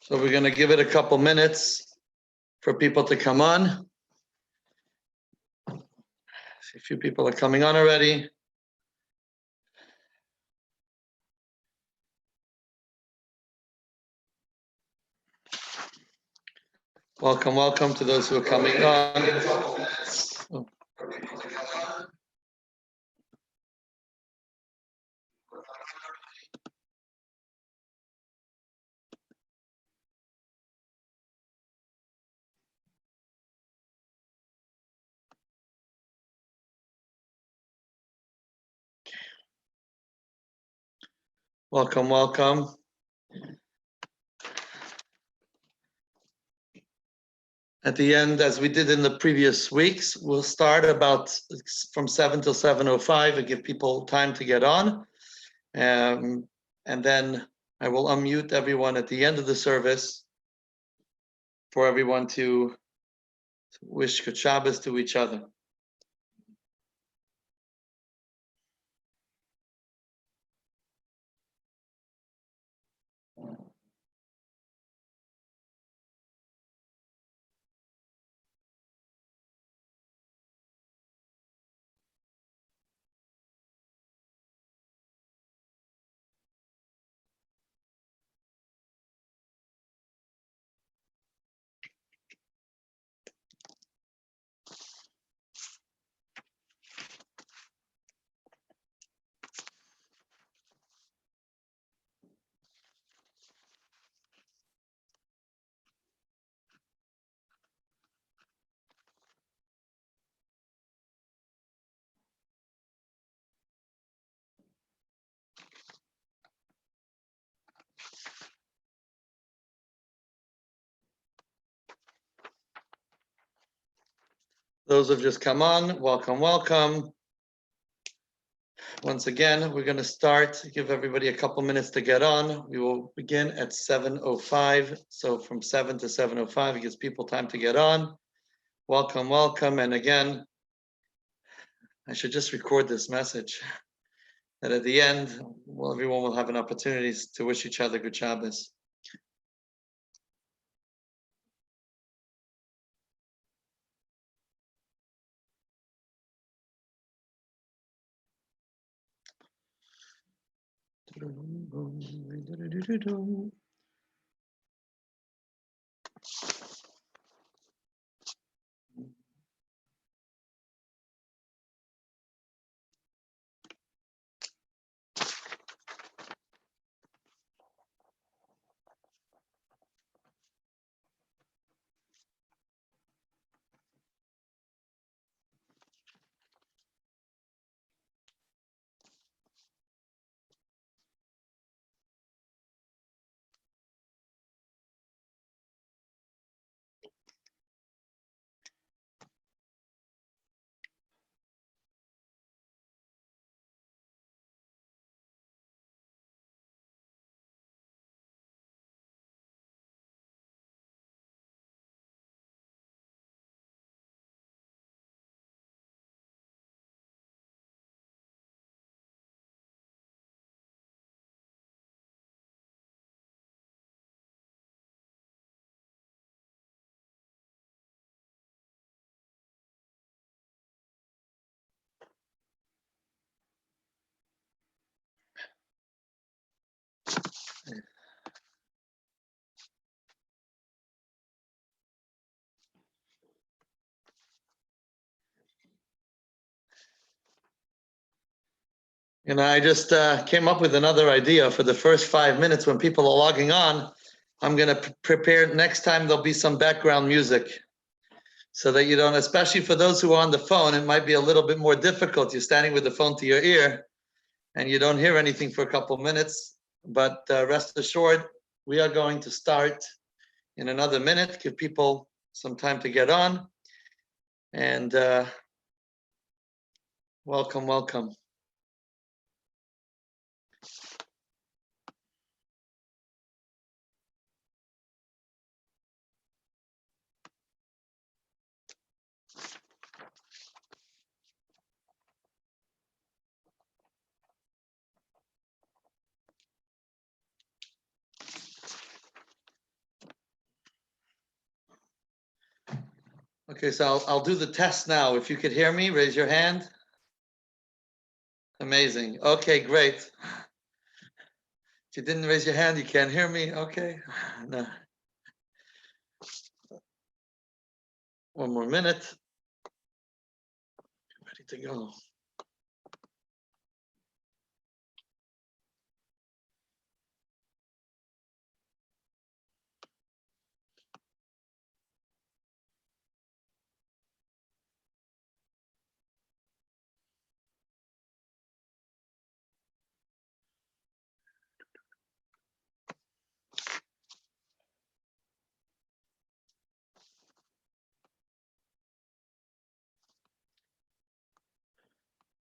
So we're going to give it a couple minutes for people to come on. A few people are coming on already. Welcome, welcome to those who are coming on. Welcome, welcome. At the end, as we did in the previous weeks, we'll start about from 7 till 7:05 and give people time to get on. And then I will unmute everyone at the end of the service for everyone to wish Good Shabbos to each other. Those who've just come on, welcome, welcome. Once again, we're going to start, give everybody a couple minutes to get on. We will begin at 7:05. So from 7 to 7:05, it gives people time to get on. Welcome, welcome. And again, I should just record this message that at the end, well, everyone will have an opportunity to wish each other Good Shabbos. I just came up with another idea for the first 5 minutes when people are logging on. I'm going to prepare next time. There'll be some background music so that you don't, especially for those who are on the phone, it might be a little bit more difficult. You're standing with the phone to your ear and you don't hear anything for a couple minutes. But rest assured, we are going to start in another minute, give people some time to get on. And welcome, welcome. Okay, so I'll do the test now. If you could hear me, raise your hand. Amazing. Okay, great. If you didn't raise your hand, you can't hear me. Okay. No. One more minute. Ready to go.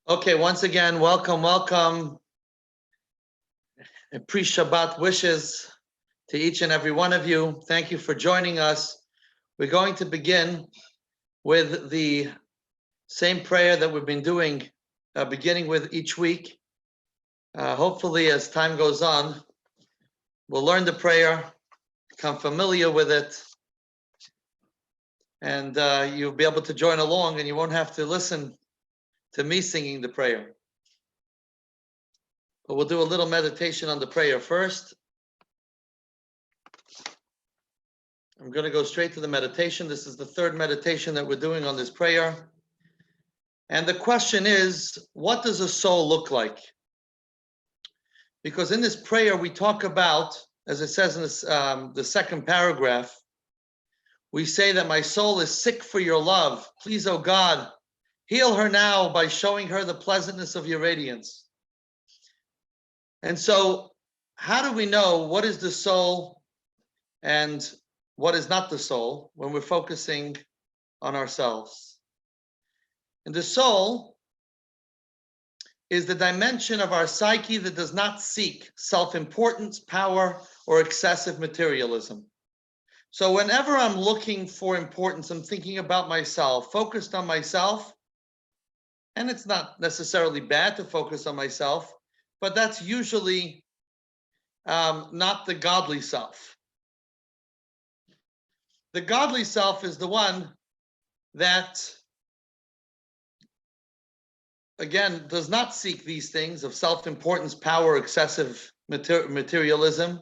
Okay, once again, welcome, welcome. And pre-Shabbat wishes to each and every one of you. Thank you for joining us. We're going to begin with the same prayer that we've been doing, beginning with each week. Hopefully, as time goes on, we'll learn the prayer, become familiar with it, and you'll be able to join along, and you won't have to listen to me singing the prayer. But we'll do a little meditation on the prayer first. I'm going to go straight to the meditation. This is the third meditation that we're doing on this prayer. And the question is, what does a soul look like? Because in this prayer, we talk about, as it says in this, the second paragraph, we say that my soul is sick for your love. Please, oh God, heal her now by showing her the pleasantness of your radiance. And so, how do we know what is the soul and what is not the soul when we're focusing on ourselves? And the soul is the dimension of our psyche that does not seek self-importance, power, or excessive materialism. So whenever I'm looking for importance, I'm thinking about myself, focused on myself, and it's not necessarily bad to focus on myself, but that's usually not the godly self. The godly self is the one that, again, does not seek these things of self-importance, power, excessive materialism,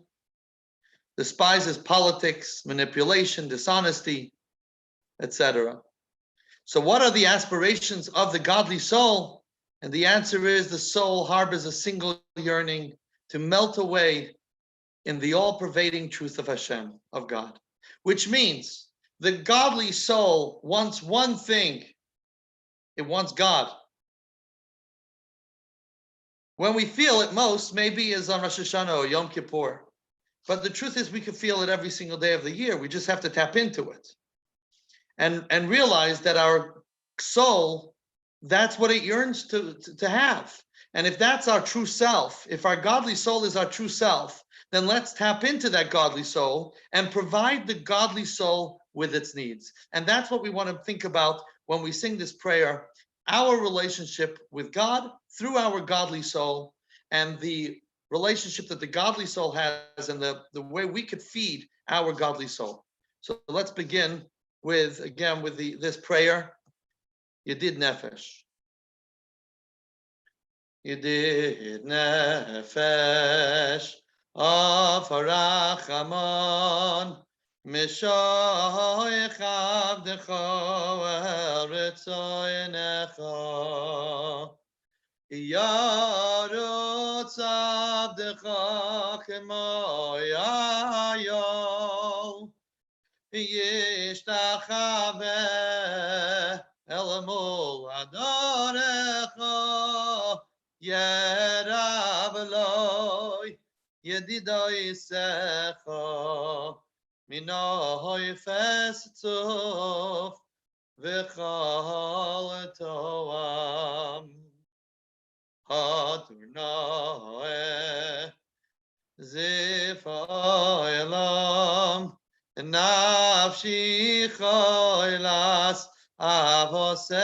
despises politics, manipulation, dishonesty, etc. So what are the aspirations of the godly soul? And the answer is the soul harbors a single yearning to melt away in the all-pervading truth of Hashem, of God, which means the godly soul wants one thing. It wants God. When we feel it most, maybe is on Rosh Hashanah or Yom Kippur. But the truth is we can feel it every single day of the year. We just have to tap into it and realize that our soul, that's what it yearns to have. And if that's our true self, if our godly soul is our true self, then let's tap into that godly soul and provide the godly soul with its needs. And that's what we want to think about when we sing this prayer, our relationship with God through our godly soul, and the relationship that the godly soul has, and the way we could feed our godly soul. So let's begin with, again, with this prayer, Yedid Nefesh. Yedid Nefesh, of Harachamon, Mishoich Avdecha Eretzoinecha, Yarutz Avdecha Kemo Yayo, Yishtachave Elamul Adorecha, Yerab Eloi, Yedidoi Secha, Minoi Festzuf, V'chol Toam, Hadurnae, Zifoilam, Nafshi Choilas, Avosecha,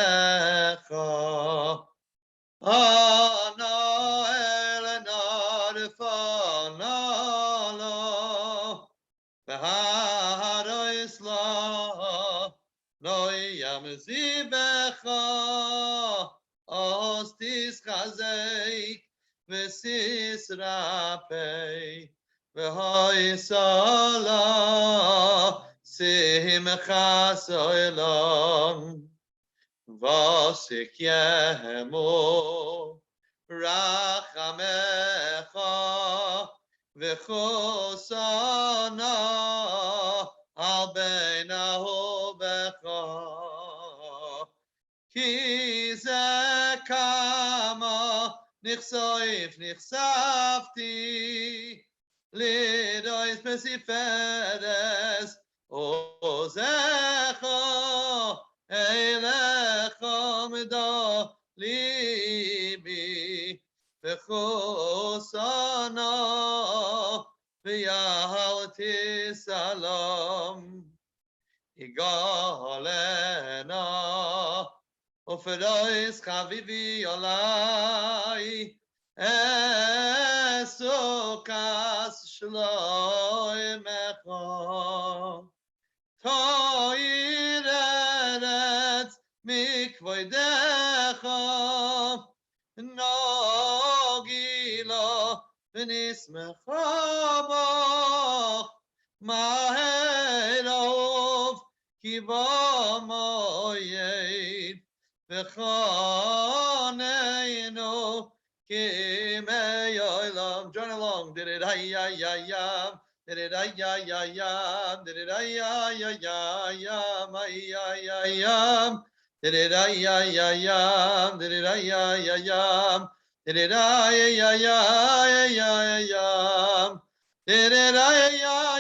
Ano Eleanor Fanalo, Beharo Isla, Noya zibecha ostis chazek v'sis rapei v'hoisala simchas olam v'sikyemu rachamecha v'chosana al beinahu becha ki ze kama nichsoif nichsafti lidois pesiferes ozecha elecha mida libi v'chosana v'yahalti salam igalena uferois chavivi olai esukas shloimecha toir eretz mikvoidecha nogila v'nismecha bach maherov kiva moyev v'chaneinu kimeyolam. Join along. Did it ay-ya-ya-yam. Did it ay-ya-ya-yam. Did it ay-ya-ya-ya-yam. Ay-ya-ya-yam. Did it ay-ya-ya-yam. Did it ay-ya-ya-yam. Did it ay-ya-ya-ya-yam. Did it ay-ya-ya-ya.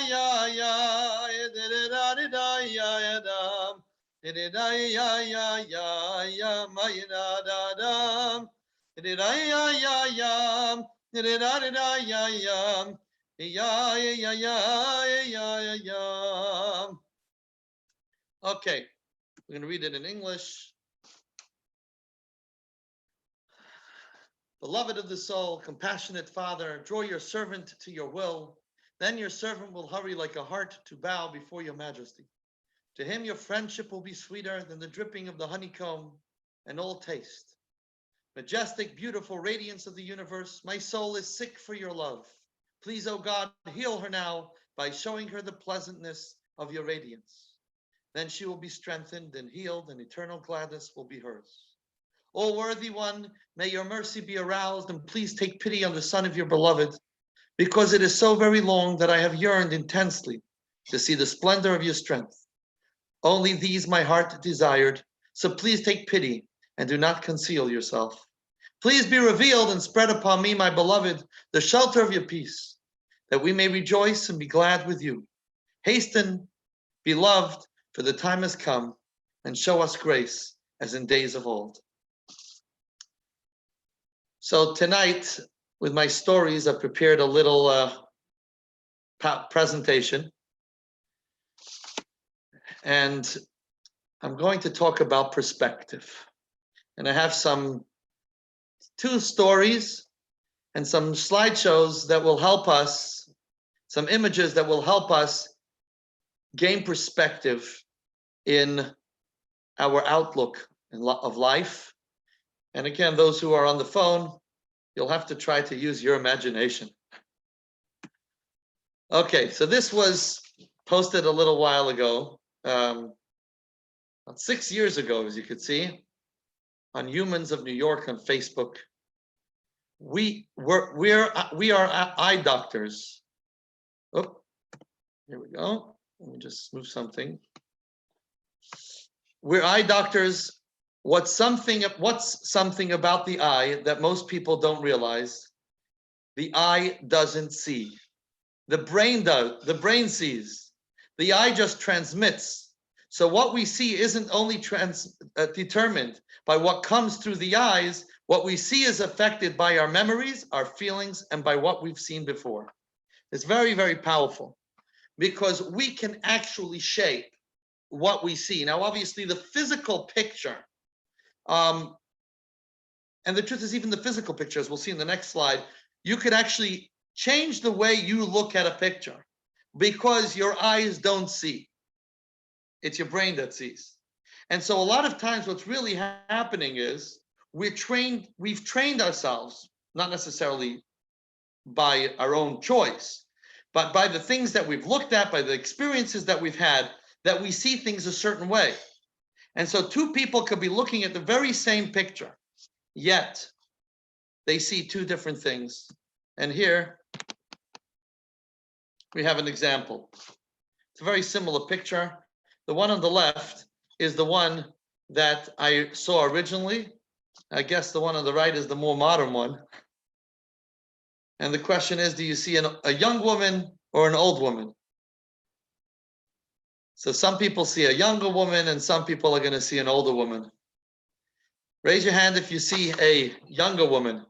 Did it ay-ya-ya-yam. Did it ay-ya-ya-ya-yam. Ay-ya-da-da-dam. Did it ay-ya-ya-yam. Did it ay-ya-ya-yam. Ya-ya-ya-ya-ya-ya-yam. Okay, we're going to read it in English. Beloved of the soul, compassionate Father, draw your servant to your will. Then your servant will hurry like a hart to bow before your majesty. To him your friendship will be sweeter than the dripping of the honeycomb and all taste. Majestic, beautiful radiance of the universe, my soul is sick for your love. Please, O God, heal her now by showing her the pleasantness of your radiance. Then she will be strengthened and healed, and eternal gladness will be hers. O worthy one, may your mercy be aroused, and please take pity on the son of your beloved, because it is so very long that I have yearned intensely to see the splendor of your strength. Only these my heart desired, so please take pity and do not conceal yourself. Please be revealed and spread upon me, my beloved, the shelter of your peace, that we may rejoice and be glad with you. Hasten, beloved, for the time has come, and show us grace as in days of old. So tonight, with my stories, I've prepared a little presentation. And I'm going to talk about perspective. And I have two stories and some slideshows that will help us, some images that will help us gain perspective in our outlook of life. And again, those who are on the phone, you'll have to try to use your imagination. Okay, so this was posted a little while ago, about 6 years ago, as you could see, on Humans of New York on Facebook. We are eye doctors. Oh, here we go. Let me just move something. We're eye doctors. What's something about the eye that most people don't realize? The eye doesn't see. The brain does. The brain sees. The eye just transmits. So what we see isn't only determined by what comes through the eyes. What we see is affected by our memories, our feelings, and by what we've seen before. It's very, very powerful because we can actually shape what we see. Now, obviously, the physical picture, and the truth is, even the physical picture, as we'll see in the next slide, you could actually change the way you look at a picture because your eyes don't see. It's your brain that sees. And so a lot of times what's really happening is we've trained ourselves, not necessarily by our own choice, but by the things that we've looked at, by the experiences that we've had, that we see things a certain way. And so two people could be looking at the very same picture, yet they see two different things. And here we have an example. It's a very similar picture. The one on the left is the one that I saw originally. I guess the one on the right is the more modern one. And the question is, do you see a young woman or an old woman? So some people see a younger woman and some people are going to see an older woman. Raise your hand if you see a younger woman.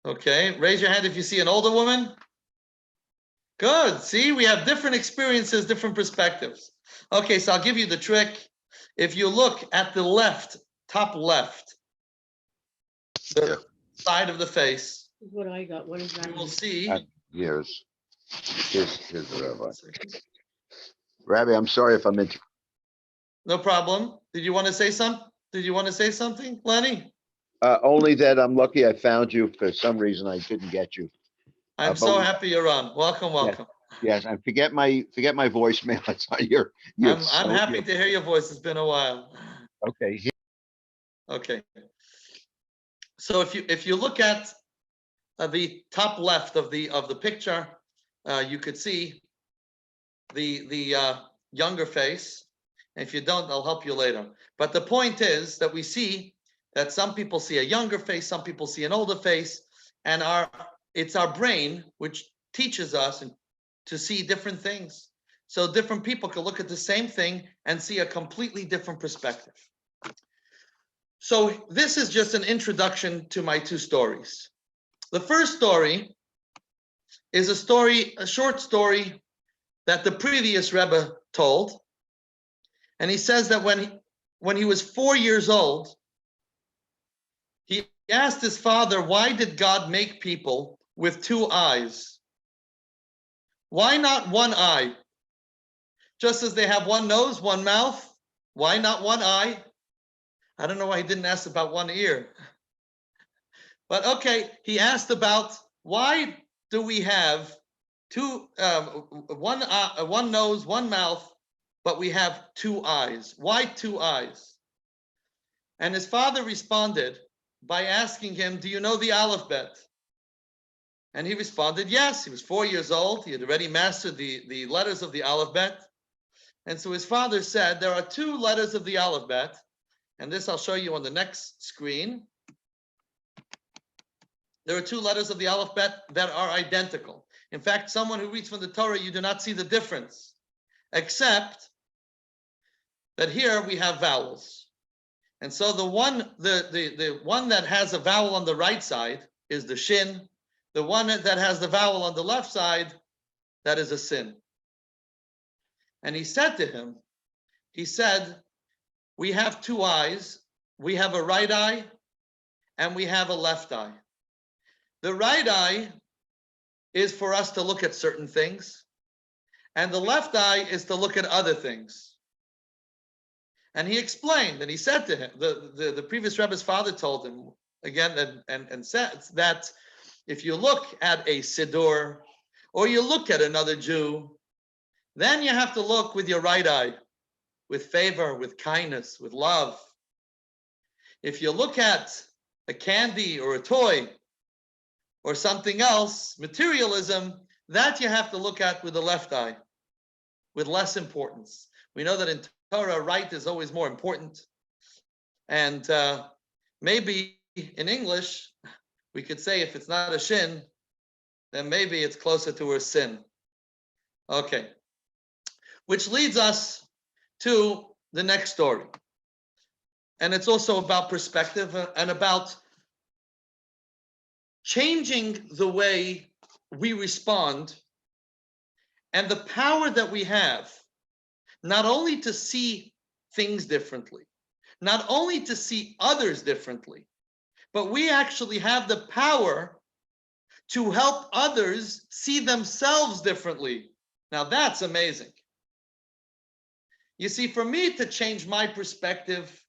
Okay, raise your hand if you see an older woman. Good. See, we have different experiences, different perspectives. Okay, so I'll give you the trick. If you look at the left, top left, the side of the face, What I got, what is that? you will see. Here's the rabbi. Rabbi, I'm sorry if I'm in. No problem. Did you want to say something? Did you want to say something, Lenny? Only that I'm lucky I found you. For some reason, I couldn't get you. I'm so happy you're on. Welcome, welcome. Yes, and forget my voicemail. It's on your. I'm happy to hear your voice. It's been a while. Okay. Okay. So if you look at the top left of the picture, you could see the younger face. If you don't, I'll help you later. But the point is that we see that some people see a younger face, some people see an older face, and it's our brain which teaches us to see different things. So different people can look at the same thing and see a completely different perspective. So this is just an introduction to my two stories. The first story is a short story that the previous Rebbe told. And he says that when he was 4 years old, he asked his father, why did God make people with two eyes? Why not one eye? Just as they have one nose, one mouth, why not one eye? I don't know why he didn't ask about one ear. But okay, he asked about why do we have one nose, one mouth, but we have two eyes? Why two eyes? And his father responded by asking him, do you know the alphabet? And he responded, yes. He was 4 years old. He had already mastered the letters of the alphabet. And so his father said, there are two letters of the alphabet. And this I'll show you on the next screen. There are two letters of the alphabet that are identical. In fact, someone who reads from the Torah, you do not see the difference, except that here we have vowels. And so the one that has a vowel on the right side is the shin. The one that has the vowel on the left side, that is a sin. And he said to him, he said, we have two eyes. We have a right eye and we have a left eye. The right eye is for us to look at certain things, and the left eye is to look at other things. And he explained, and he said to him, the previous Rebbe's father told him again, and said that if you look at a Siddur or you look at another Jew, then you have to look with your right eye, with favor, with kindness, with love. If you look at a candy or a toy or something else, materialism, that you have to look at with the left eye, with less importance. We know that in Torah, right is always more important. And maybe in English, we could say if it's not a shin, then maybe it's closer to a sin. Okay. Which leads us to the next story. And it's also about perspective and about changing the way we respond and the power that we have, not only to see things differently, not only to see others differently, but we actually have the power to help others see themselves differently. Now that's amazing. You see, for me to change my perspective,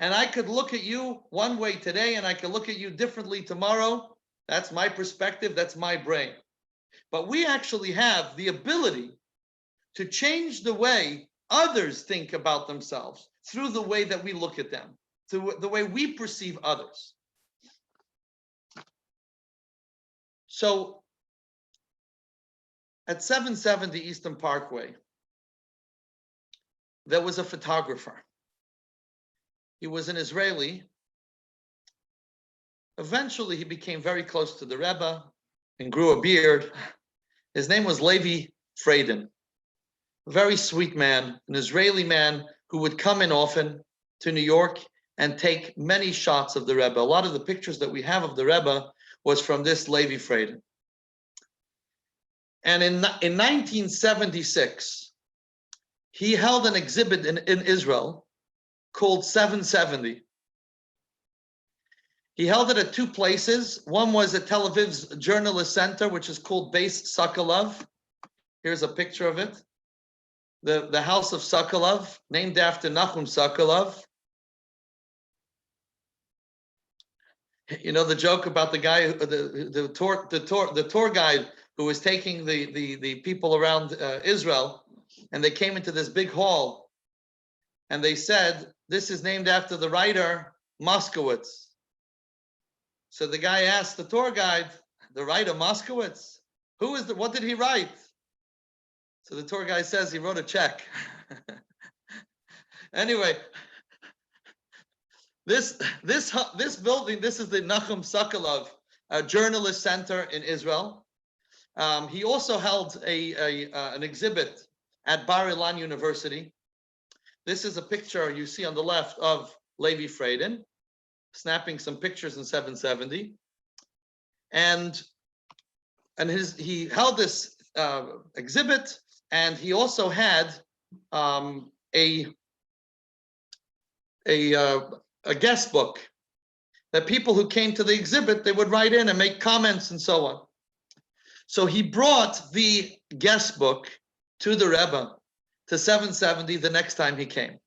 and I could look at you one way today and I could look at you differently tomorrow. That's my perspective, that's my brain. But we actually have the ability to change the way others think about themselves through the way that we look at them, through the way we perceive others. So at 770 Eastern Parkway, there was a photographer. He was an Israeli. Eventually, he became very close to the Rebbe and grew a beard. His name was Levi Frieden. A very sweet man, an Israeli man who would come in often to New York and take many shots of the Rebbe. A lot of the pictures that we have of the Rebbe was from this Levi Frieden. And in 1976, he held an exhibit in Israel called 770. He held it at two places. One was at Tel Aviv's Journalist Center, which is called Beis Sokolov. Here's a picture of it. The House of Sokolov, named after Nachum Sokolov. You know the joke about the guy, the tour guide who was taking the people around Israel, and they came into this big hall, and they said, "This is named after the writer Moskowitz." So the guy asked the tour guide, "The writer Moskowitz? Who is the? What did he write?" So the tour guide says he wrote a check. Anyway, this building, this is the Nachum Sokolov Journalist Center in Israel. He also held an exhibit at Bar Ilan University. This is a picture you see on the left of Levi Frieden, snapping some pictures in 770. And he held this exhibit, and he also had a guest book that people who came to the exhibit, they would write in and make comments and so on. So he brought the guest book to the Rebbe, to 770, the next time he came.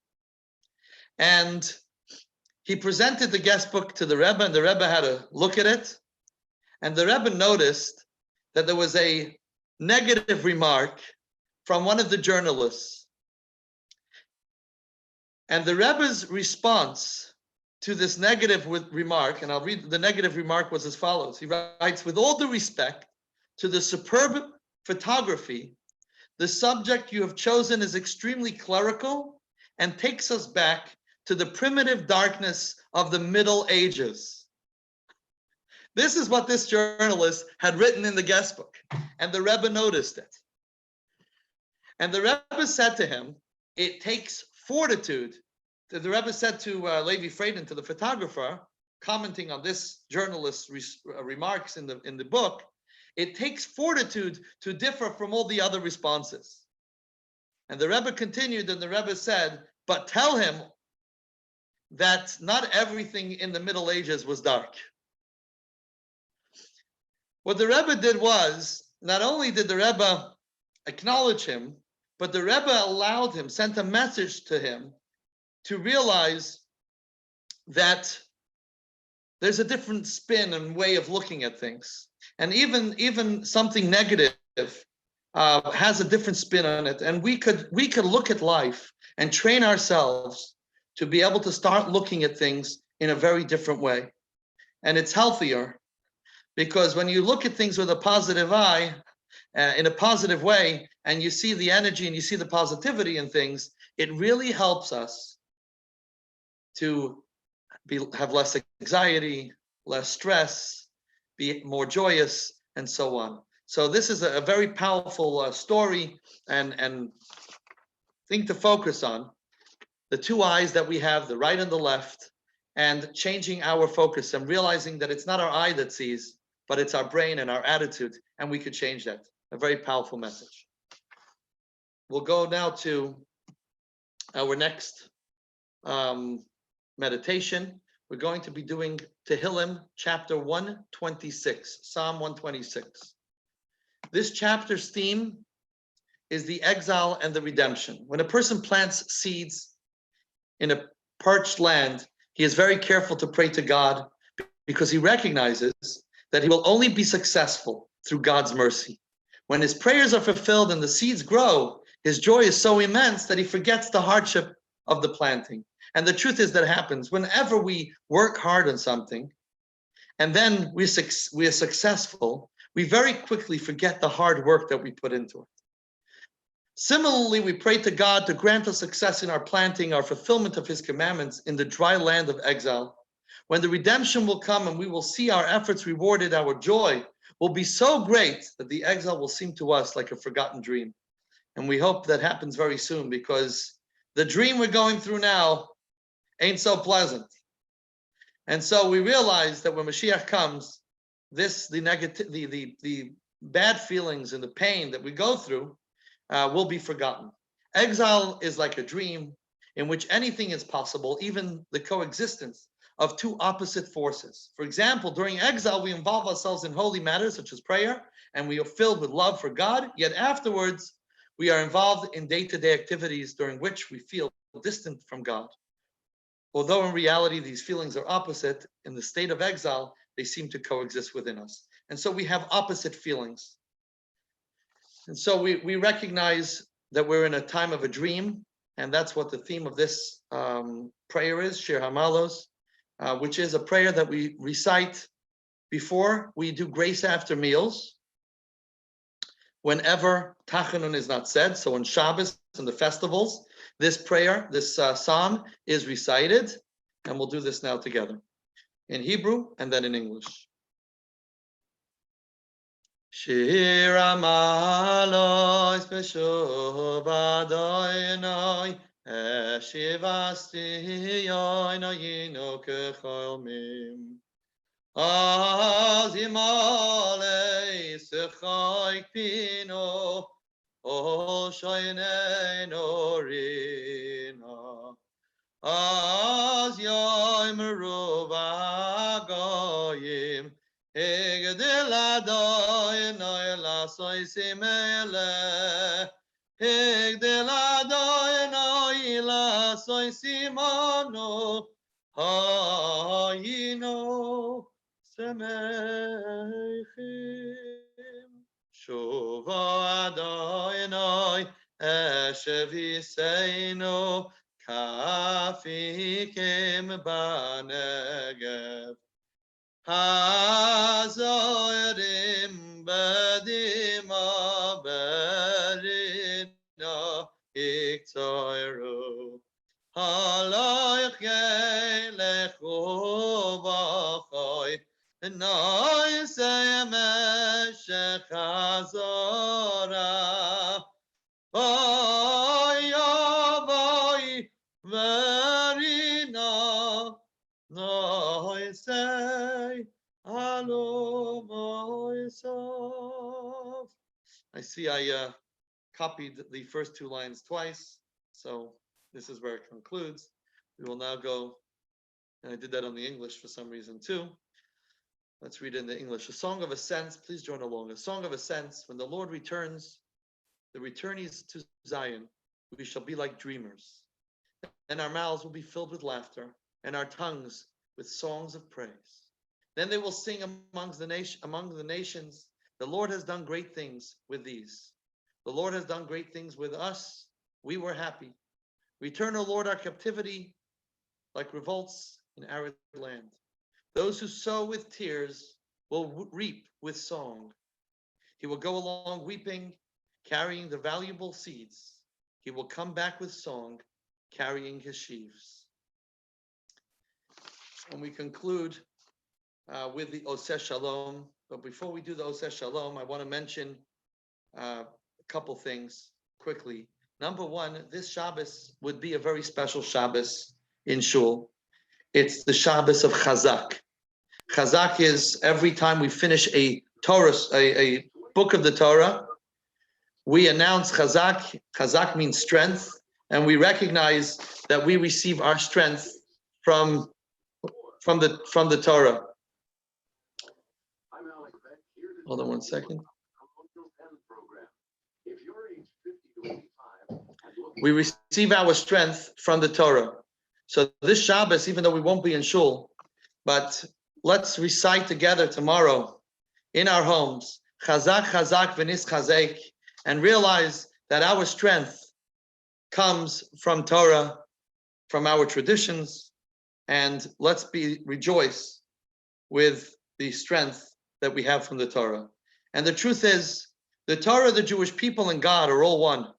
And he presented the guest book to the Rebbe, and the Rebbe had a look at it. And the Rebbe noticed that there was a negative remark from one of the journalists. And the Rebbe's response to this negative remark, and I'll read, the negative remark was as follows. He writes, "With all due respect to the superb photography, the subject you have chosen is extremely clerical and takes us back to the primitive darkness of the Middle Ages." This is what this journalist had written in the guest book, and the Rebbe noticed it. And the Rebbe said to him, "It takes fortitude." The Rebbe said to Levi Frieden, to the photographer, commenting on this journalist's remarks in the book, "It takes fortitude to differ from all the other responses." And the Rebbe continued, and the Rebbe said, "But tell him that not everything in the Middle Ages was dark." What the Rebbe did was, not only did the Rebbe acknowledge him, but the Rebbe allowed him, sent a message to him to realize that there's a different spin and way of looking at things. And even something negative has a different spin on it. And we could look at life and train ourselves to be able to start looking at things in a very different way. And it's healthier, because when you look at things with a positive eye, in a positive way, and you see the energy and you see the positivity in things, it really helps us to have less anxiety, less stress, be more joyous, and so on. So this is a very powerful story and thing to focus on. The two eyes that we have, the right and the left, and changing our focus and realizing that it's not our eye that sees, but it's our brain and our attitude, and we could change that. A very powerful message. We'll go now to our next meditation. We're going to be doing Tehillim, chapter 126, Psalm 126. This chapter's theme is the exile and the redemption. When a person plants seeds in a parched land, he is very careful to pray to God because he recognizes that he will only be successful through God's mercy. When his prayers are fulfilled and the seeds grow, his joy is so immense that he forgets the hardship of the planting. And the truth is that happens whenever we work hard on something and then we are successful, we very quickly forget the hard work that we put into it. Similarly, we pray to God to grant us success in our planting, our fulfillment of his commandments in the dry land of exile. When the redemption will come and we will see our efforts rewarded, our joy will be so great that the exile will seem to us like a forgotten dream. And we hope that happens very soon, because the dream we're going through now ain't so pleasant. And so we realize that when Mashiach comes, the bad feelings and the pain that we go through will be forgotten. Exile is like a dream in which anything is possible, even the coexistence of two opposite forces. For example, during exile, we involve ourselves in holy matters such as prayer, and we are filled with love for God, yet afterwards, we are involved in day-to-day activities during which we feel distant from God. Although in reality, these feelings are opposite, in the state of exile, they seem to coexist within us. And so we have opposite feelings. And so we recognize that we're in a time of a dream, and that's what the theme of this prayer is, Shir Hamalos, which is a prayer that we recite before we do grace after meals, whenever Tachanun is not said. So on Shabbos and the festivals, this prayer, this psalm is recited, and we'll do this now together in Hebrew and then in English. Shir Hamalos b'shuv Adonai, eshivasti yoinayinu kecholmim. Az imale sechayk pino, o shoyneinu rina. Az yoimeru v'agoyim, Higdil Adonai lasoisim eleh, Higdil Adonai lasoisim anu, hayinu semechim. Shuvo Adonai eshev yiseinu, kafikim b'negev. Hazorim bedima berina iktoiru. Haloich yelechu v'choy, noisei meshech hazora. Voy, voy, verina, noisei. I see I copied the first two lines twice, so this is where it concludes. We will now go, and I did that on the English for some reason too. Let's read it in the English. A song of ascents, please join along. A song of ascents, when the Lord returns, the returnees to Zion, we shall be like dreamers. And our mouths will be filled with laughter, and our tongues with songs of praise. Then they will sing among the nations, the Lord has done great things with these. The Lord has done great things with us. We were happy. Return, O Lord, our captivity like revolts in arid land. Those who sow with tears will reap with song. He will go along weeping, carrying the valuable seeds. He will come back with song, carrying his sheaves. And we conclude with the Oseh Shalom. But before we do the Oseh Shalom, I want to mention a couple things quickly. Number one, this Shabbos would be a very special Shabbos in Shul. It's the Shabbos of Chazak. Chazak is every time we finish a Torah, a book of the Torah, we announce Chazak. Chazak means strength, and we recognize that we receive our strength from the Torah. Hold on one second. We receive our strength from the Torah. So this Shabbos, even though we won't be in shul, but let's recite together tomorrow in our homes, Chazak, Chazak, V'nis Chazek, and realize that our strength comes from Torah, from our traditions, and let's rejoice with the strength that we have from the Torah. And the truth is, the Torah, the Jewish people, and God are all one.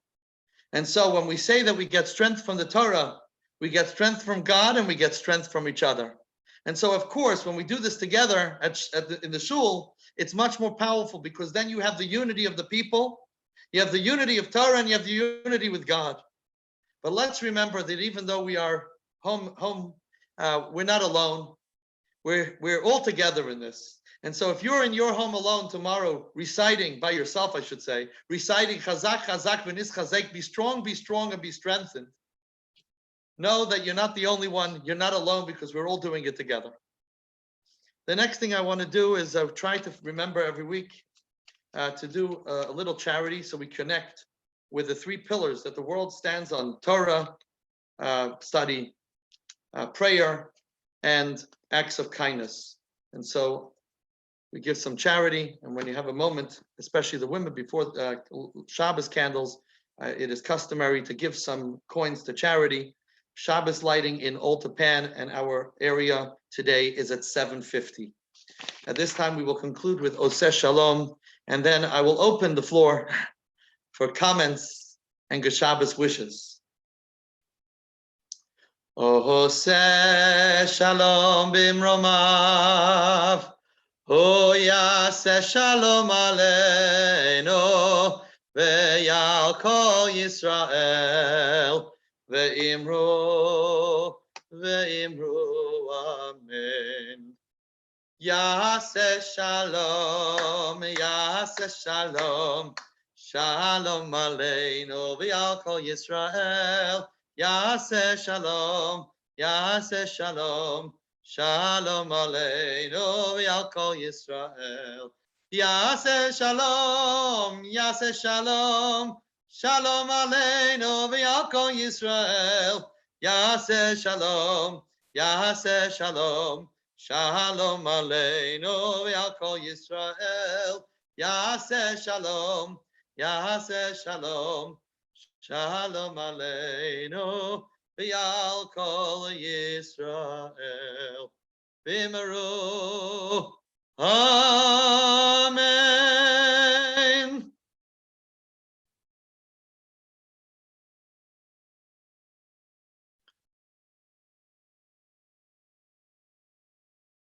And so when we say that we get strength from the Torah, we get strength from God and we get strength from each other. And so, of course, when we do this together in the shul, it's much more powerful because then you have the unity of the people, you have the unity of Torah, and you have the unity with God. But let's remember that even though we are home, we're not alone. We're all together in this. And so if you're in your home alone tomorrow, reciting by yourself, I should say, reciting Chazak, Chazak, V'nis Chazek, be strong, and be strengthened. Know that you're not the only one. You're not alone because we're all doing it together. The next thing I want to do is try to remember every week to do a little charity so we connect with the three pillars that the world stands on: Torah, study, prayer, and acts of kindness. And so we give some charity, and when you have a moment, especially the women before Shabbos candles, it is customary to give some coins to charity. Shabbos lighting in Old Japan and our area today is at 7:50. At this time, we will conclude with Oseh Shalom, and then I will open the floor for comments and Good Shabbos wishes. Oseh Shalom bimromav, O Yaseh Shalom aleinu, ve'yal kol Yisrael, ve'imru, amen. Yaseh Shalom, Shalom aleinu, ve'yal kol Yisrael, Yaseh Shalom, Shalom aleinu, ve'al kol Yisrael. Yaseh Shalom, Shalom aleinu, ve'al kol Yisrael. Yaseh Shalom, Shalom aleinu, ve'al kol Yisrael. Yaseh Shalom, Shalom aleinu, ve'al kol Yisrael. V'imru, amen.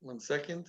One second.